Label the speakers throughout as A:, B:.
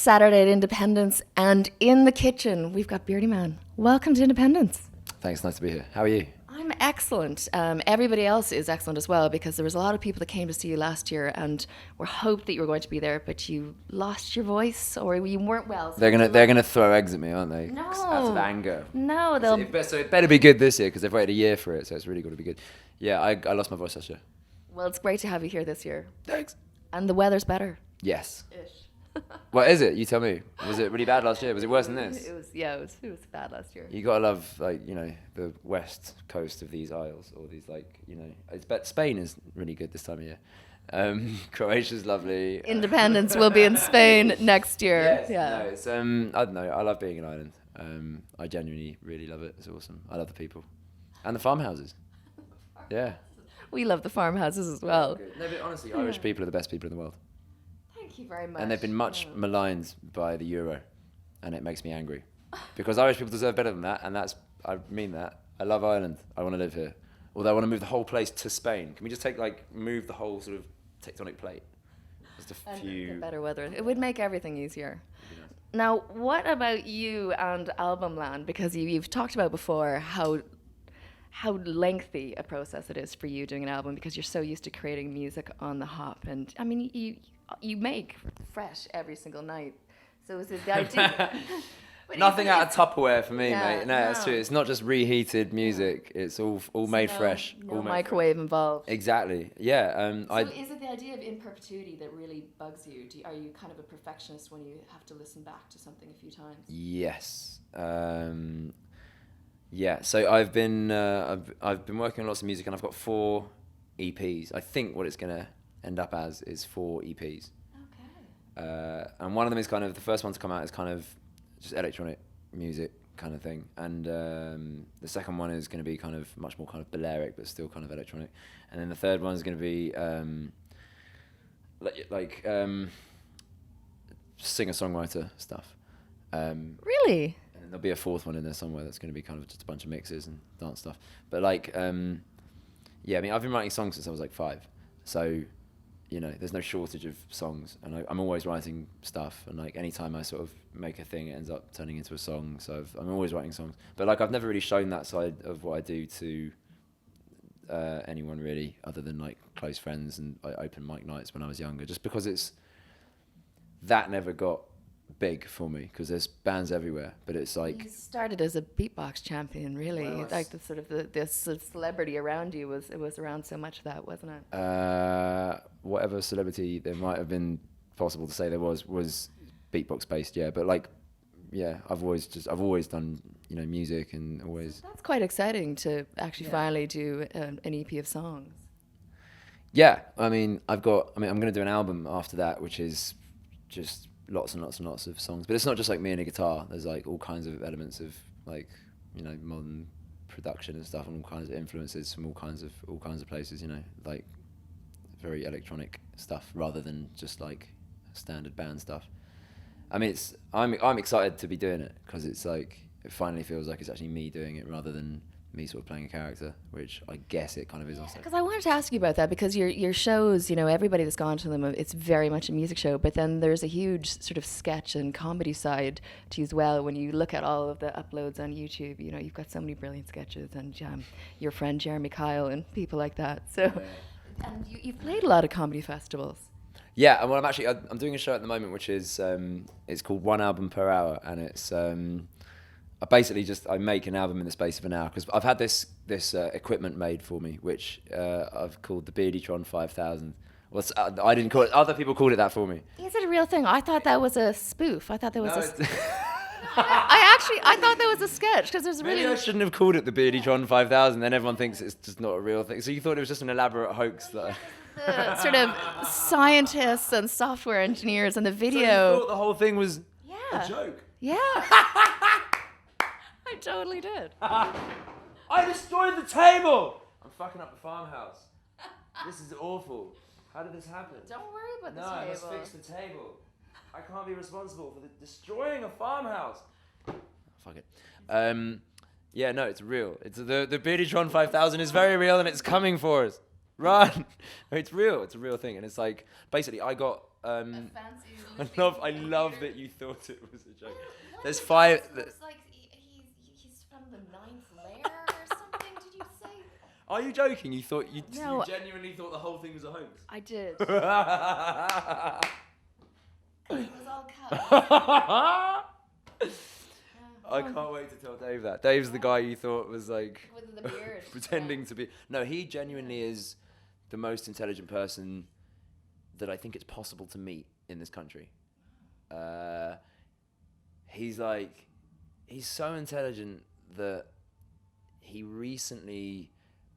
A: Saturday at Independence, and in the kitchen, we've got BEARDYMAN. Welcome to Independence.
B: Thanks, nice to be here. How are you?
A: I'm excellent. Everybody else is excellent as well, because there was a lot of people that came to see you last year and were hoped that you were going to be there, but you lost your voice or you weren't well. So
B: they're gonna throw eggs at me, aren't they?
A: No.
B: Out of anger.
A: No,
B: So it better be good this year because they've waited a year for it, so it's really got to be good. Yeah, I lost my voice last year.
A: Well, it's great to have you here this year.
B: Thanks.
A: And the weather's better.
B: Yes.
A: Ish.
B: What is it? You tell me. Was it really bad last year? Was it worse than this?
A: It was bad last year.
B: You gotta love, like, the west coast of these isles, or these, like, but Spain is really good this time of year. Croatia's lovely.
A: Independence will be in Spain next year.
B: Yes,
A: Yeah.
B: no, it's I don't know. I love being in Ireland. I genuinely really love it. It's awesome. I love the people, and the farmhouses. Yeah.
A: We love the farmhouses as well.
B: No, but honestly, Irish people are the best people in the world.
A: Thank you very much.
B: And they've been much maligned by the euro, and it makes me angry, because Irish people deserve better than that, and I mean that. I love Ireland. I want to live here. Although I want to move the whole place to Spain. Can we just move the whole sort of tectonic plate? Just a few.
A: And better weather. It would make everything easier. Now, what about you and album land? Because you've talked about before how lengthy a process it is for you doing an album, because you're so used to creating music on the hop, and I mean you make fresh every single night. So is it the idea?
B: Nothing out of Tupperware for me,
A: Yeah,
B: mate. No, that's true. It's not just reheated music. It's all made fresh.
A: No
B: all made
A: microwave involved.
B: Exactly. Yeah.
A: So is it the idea of in perpetuity that really bugs you? Are you kind of a perfectionist when you have to listen back to something a few times?
B: Yes. Yeah. So I've been working on lots of music, and I've got 4 EPs. I think what it's gonna end up as is 4 EPs.
A: Okay.
B: And one of them is kind of, the first one to come out is kind of just electronic music kind of thing, and the second one is going to be kind of much more kind of Balearic but still kind of electronic, and then the third one is going to be singer-songwriter stuff.
A: Really?
B: And then there'll be a fourth one in there somewhere that's going to be kind of just a bunch of mixes and dance stuff. But yeah, I mean, I've been writing songs since I was like 5, so there's no shortage of songs, and I'm always writing stuff, and like anytime I sort of make a thing, it ends up turning into a song. So I'm always writing songs, but like I've never really shown that side of what I do to anyone really, other than like close friends and like open mic nights when I was younger, just because that never got big for me, because there's bands everywhere, but it's like...
A: You started as a beatbox champion, really.
B: Well,
A: like the sort of the celebrity around you was around so much of that, wasn't it?
B: Whatever celebrity there might have been possible to say there was beatbox based, yeah. But like, yeah, I've always done music, and always...
A: That's quite exciting to actually finally do an EP of songs.
B: Yeah, I mean, I'm going to do an album after that, which is just lots and lots and lots of songs. But it's not just like me and a guitar. There's like all kinds of elements of like, modern production and stuff, and all kinds of influences from all kinds of places, like very electronic stuff rather than just like standard band stuff. I mean, I'm excited to be doing it, because it's like, it finally feels like it's actually me doing it rather than me sort of playing a character, which I guess it kind of is also.
A: Because I wanted to ask you about that, because your shows, everybody that's gone to them, it's very much a music show, but then there's a huge sort of sketch and comedy side to you as well. When you look at all of the uploads on YouTube, you've got so many brilliant sketches, and your friend Jeremy Kyle and people like that. So, and you've played a lot of comedy festivals.
B: Yeah, and well, I'm doing a show at the moment, which is it's called One Album Per Hour, and it's I make an album in the space of an hour, because I've had this equipment made for me, which I've called the Beardytron 5000. Well, I didn't call it. Other people called it that for me.
A: Is it a real thing? I thought that was a spoof. I thought that was I thought that was a sketch, because there's really...
B: Maybe I shouldn't have called it the Beardytron 5000. Then everyone thinks it's just not a real thing. So you thought it was just an elaborate hoax that...
A: The sort of scientists and software engineers and the video.
B: So you thought the whole thing was
A: a
B: joke?
A: Yeah. I totally did.
B: I destroyed the table! I'm fucking up the farmhouse. This is awful. How did this happen?
A: Don't worry about the
B: table. No, I must fix the table. I can't be responsible for destroying a farmhouse. Fuck it. Yeah, no, it's real. It's the Beardytron 5000 is very real, and it's coming for us. Run. It's real. It's a real thing, and it's like basically I got. I love that you thought it was a joke. There's 5.
A: Looks like he's from the 9th layer or something. Did you say?
B: Are you joking? You thought you
A: No.
B: genuinely thought the whole thing was a hoax?
A: I did. It was all cut.
B: I can't wait to tell Dave that. Dave's the guy you thought was like
A: With the beard.
B: pretending to be. No, he genuinely is the most intelligent person that I think it's possible to meet in this country. He's so intelligent that he recently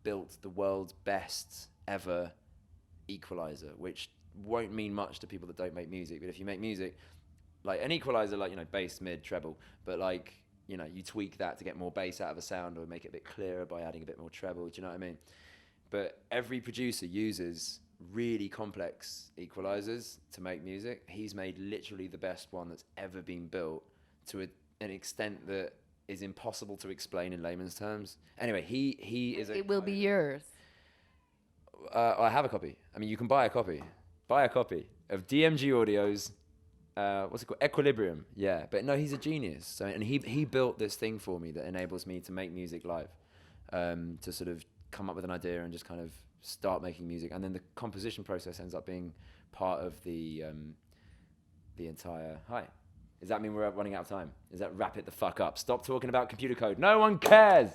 B: built the world's best ever equalizer, which won't mean much to people that don't make music. But if you make music, like an equalizer, like, you know, bass, mid, treble, but like, you know, you tweak that to get more bass out of a sound or make it a bit clearer by adding a bit more treble. Do you know what I mean? But every producer uses really complex equalizers to make music. He's made literally the best one that's ever been built to an extent that is impossible to explain in layman's terms. Anyway, he is
A: It will be yours.
B: I have a copy. I mean, you can buy a copy. Buy a copy of DMG Audio's, what's it called? Equilibrium. Yeah, but no, he's a genius. So, and he built this thing for me that enables me to make music live, to sort of come up with an idea and just kind of start making music. And then the composition process ends up being part of the entire... Hi. Does that mean we're running out of time? Is that wrap it the fuck up? Stop talking about computer code. No one cares.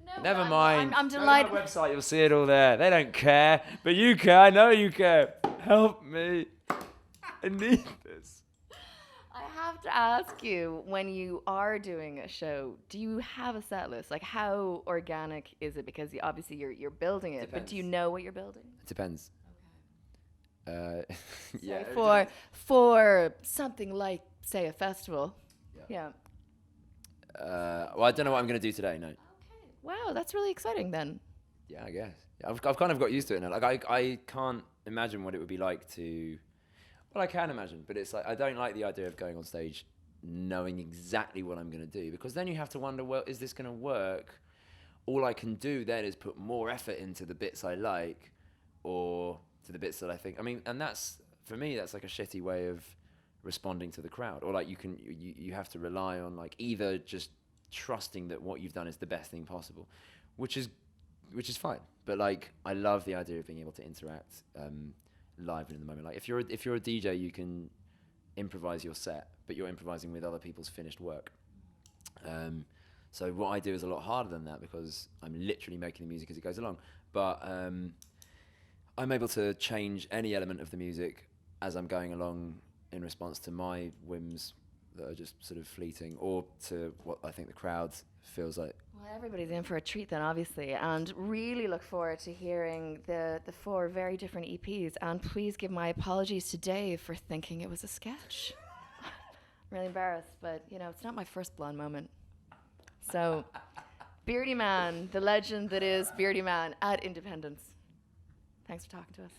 A: No,
B: Never mind.
A: I'm delighted.
B: Go to our website, you'll see it all there. They don't care, but you care. I know you care. Help me. I need this.
A: I have to ask you, when you are doing a show, do you have a set list? Like, how organic is it? Because obviously you're building it, but do you know what you're building?
B: It depends.
A: Okay.
B: Yeah.
A: For something like, say, a festival. Yeah.
B: Well, I don't know what I'm going to do today, no.
A: Okay. Wow, that's really exciting then.
B: Yeah, I guess. Yeah, I've kind of got used to it now. Like, I can't imagine what it would be like to... Well, I can imagine, but it's like, I don't like the idea of going on stage knowing exactly what I'm going to do, because then you have to wonder, well, is this going to work? All I can do then is put more effort into the bits I like, or to the bits that I think... I mean, and that's, for me, that's like a shitty way of responding to the crowd. Or like you have to rely on like either just trusting that what you've done is the best thing possible, which is fine. But like, I love the idea of being able to interact live in the moment. Like if you're a DJ, you can improvise your set, but you're improvising with other people's finished work. So what I do is a lot harder than that, because I'm literally making the music as it goes along. But I'm able to change any element of the music as I'm going along in response to my whims that are just sort of fleeting, or to what I think the crowd feels like.
A: Well, everybody's in for a treat then, obviously, and really look forward to hearing the 4 very different EPs. And please give my apologies to Dave for thinking it was a sketch. I'm really embarrassed, but you know, it's not my first blonde moment. So, BEARDYMAN, the legend that is BEARDYMAN at Independence. Thanks for talking to us.